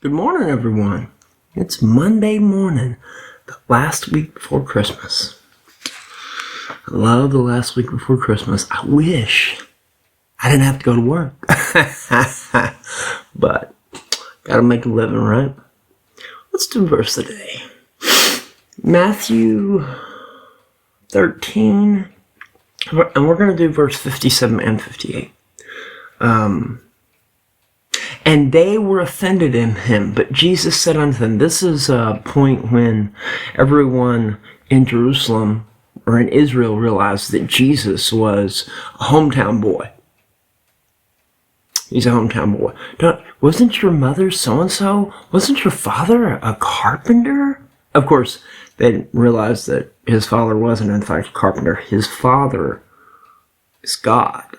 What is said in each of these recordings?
Good morning, everyone. It's Monday morning, the last week before Christmas. I love the last week before Christmas. I wish I didn't have to go to work. But, gotta make a living, right? Let's do verse of the day. Matthew 13, and we're going to do verse 57 and 58. And they were offended in him, but Jesus said unto them, this is a point when everyone in Jerusalem or in Israel realized that Jesus was a hometown boy. He's a hometown boy. Wasn't your mother so-and-so? Wasn't your father a carpenter? Of course, they didn't realize that his father wasn't, in fact, a carpenter. His father is God,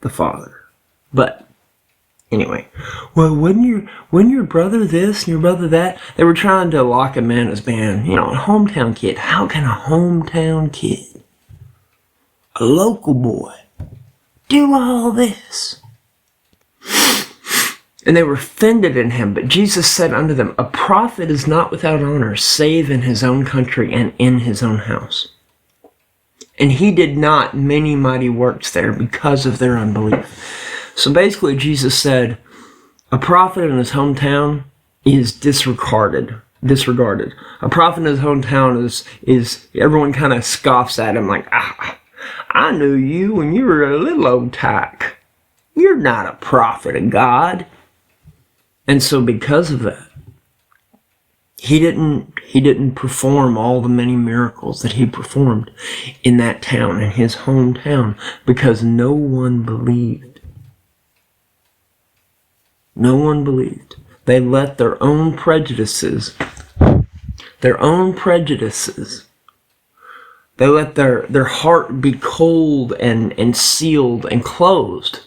the Father. But anyway, well, wasn't your brother this and your brother that? They were trying to lock him in as being, a hometown kid. How can a hometown kid, a local boy, do all this? And they were offended in him. But Jesus said unto them, a prophet is not without honor, save in his own country and in his own house. And he did not many mighty works there because of their unbelief. So basically, Jesus said, a prophet in his hometown is disregarded. A prophet in his hometown is everyone kind of scoffs at him like, I knew you when you were a little old tyke. You're not a prophet of God. And so because of that, he didn't perform all the many miracles that he performed in that town, in his hometown, because no one believed. No one believed. They let their own prejudices, they let their heart be cold and sealed and closed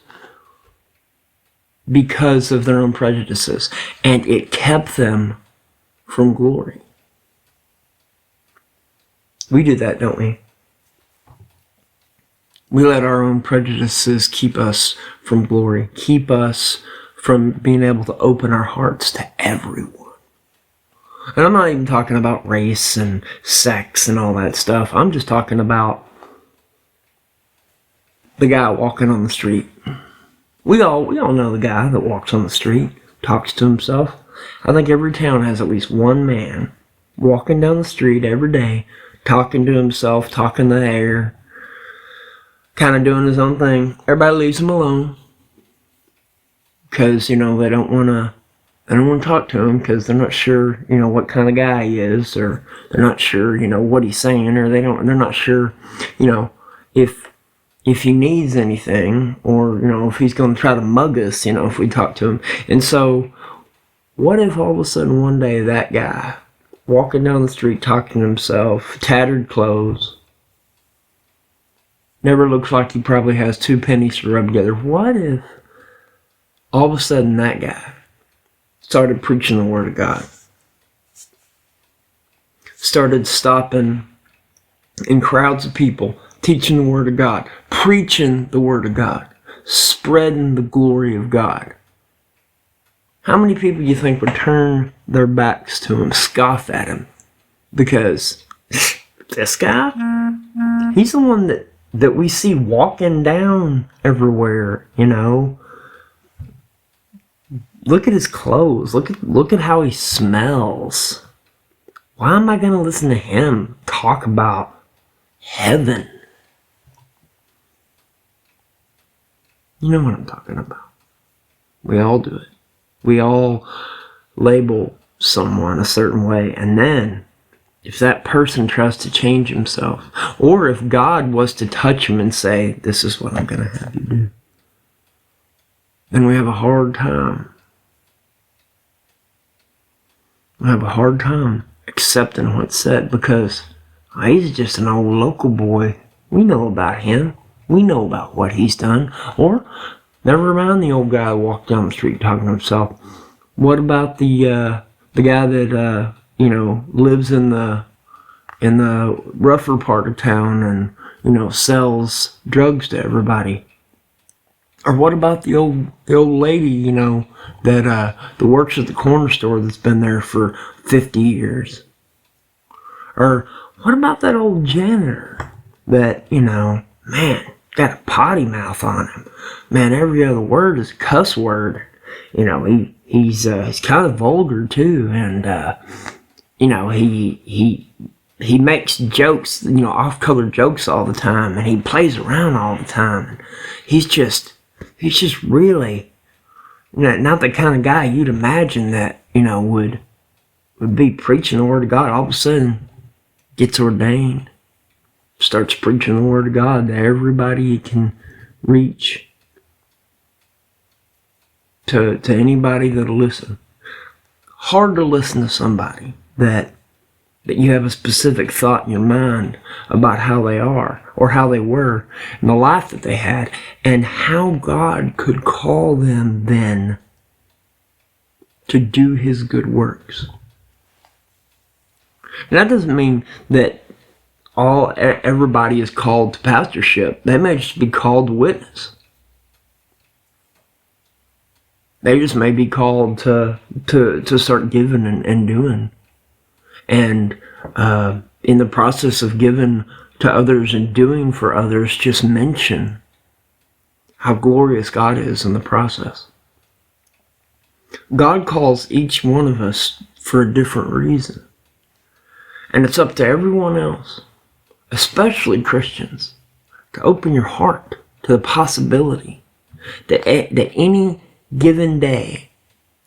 because of their own prejudices. And it kept them from glory. We do that, don't we? We let our own prejudices keep us from glory, keep us from being able to open our hearts to everyone. And I'm not even talking about race and sex and all that stuff. I'm just talking about the guy walking on the street. We all know the guy that walks on the street, talks to himself. I think every town has at least one man walking down the street every day, talking to himself, talking to the air, kind of doing his own thing. Everybody leaves him alone. Because, they don't want to talk to him because they're not sure, what kind of guy he is, or they're not sure, what he's saying, or they're not sure, if he needs anything, or, if he's going to try to mug us, if we talk to him. And so, what if all of a sudden one day that guy, walking down the street talking to himself, tattered clothes, never looks like he probably has 2 pennies to rub together, what if all of a sudden that guy started preaching the Word of God, started stopping in crowds of people, teaching the Word of God, preaching the Word of God, spreading the glory of God? How many people do you think would turn their backs to him, scoff at him? Because this guy, he's the one that we see walking down everywhere, Look at his clothes. Look at how he smells. Why am I going to listen to him talk about heaven? You know what I'm talking about. We all do it. We all label someone a certain way. And then, if that person tries to change himself, or if God was to touch him and say, this is what I'm going to have you do, then we have a hard time. I have a hard time accepting what's said because he's just an old local boy. We know about him. We know about what he's done. Or, never mind the old guy who walked down the street talking to himself. What about the guy that lives in the rougher part of town and sells drugs to everybody? Or what about the old lady, that works at the corner store that's been there for 50 years? Or what about that old janitor that, man, got a potty mouth on him? Man, every other word is a cuss word. He's kind of vulgar too, and he makes jokes, off-color jokes all the time, and he plays around all the time. And he's just really, not the kind of guy you'd imagine that, would be preaching the word of God. All of a sudden, gets ordained, starts preaching the word of God to everybody he can reach, to anybody that'll listen. Hard to listen to somebody that you have a specific thought in your mind about how they are or how they were and the life that they had and how God could call them then to do his good works. And that doesn't mean that everybody is called to pastorship. They may just be called to witness. They just may be called to start giving and doing. And in the process of giving to others and doing for others, just mention how glorious God is in the process. God calls each one of us for a different reason. And it's up to everyone else, especially Christians, to open your heart to the possibility that any given day,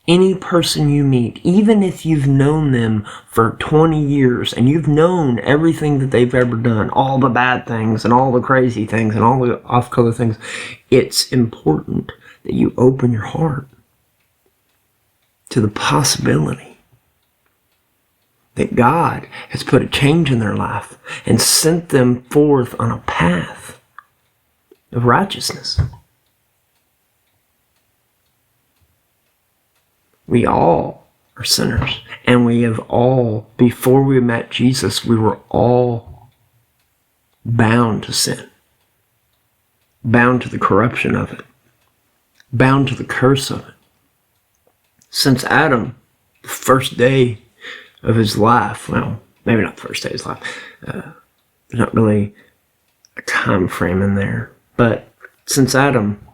any person you meet, even if you've known them for 20 years and you've known everything that they've ever done, all the bad things and all the crazy things and all the off-color things, it's important that you open your heart to the possibility that God has put a change in their life and sent them forth on a path of righteousness. We all are sinners, and we have all, before we met Jesus, we were all bound to sin, bound to the corruption of it, bound to the curse of it. Since Adam, the first day of his life, well, maybe not the first day of his life, there's not really a time frame in there, but since Adam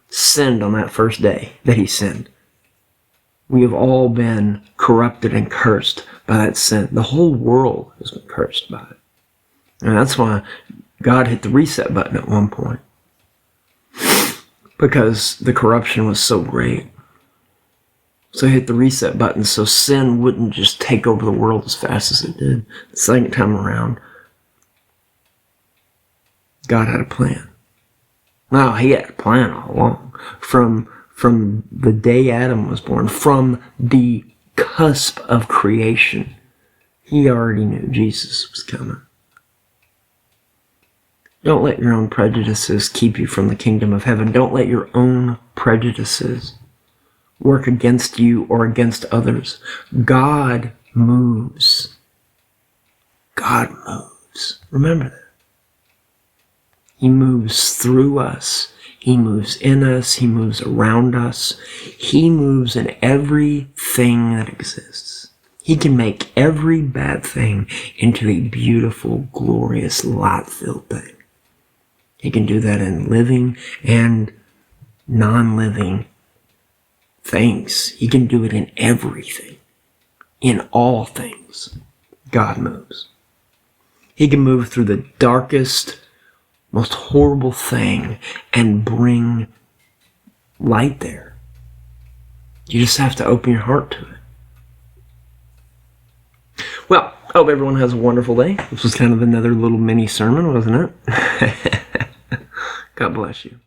sinned on that first day that he sinned, we have all been corrupted and cursed by that sin. The whole world has been cursed by it. And that's why God hit the reset button at one point, because the corruption was so great. So he hit the reset button so sin wouldn't just take over the world as fast as it did. The second time around, God had a plan. No, he had a plan all along. From the day Adam was born, from the cusp of creation, he already knew Jesus was coming. Don't let your own prejudices keep you from the kingdom of heaven. Don't let your own prejudices work against you or against others. God moves. God moves. Remember that. He moves through us. He moves in us. He moves around us. He moves in everything that exists. He can make every bad thing into a beautiful, glorious, light-filled thing. He can do that in living and non-living things. He can do it in everything. In all things, God moves. He can move through the darkest, most horrible thing and bring light there. You just have to open your heart to it. Well, I hope everyone has a wonderful day. This was kind of another little mini sermon, wasn't it? God bless you.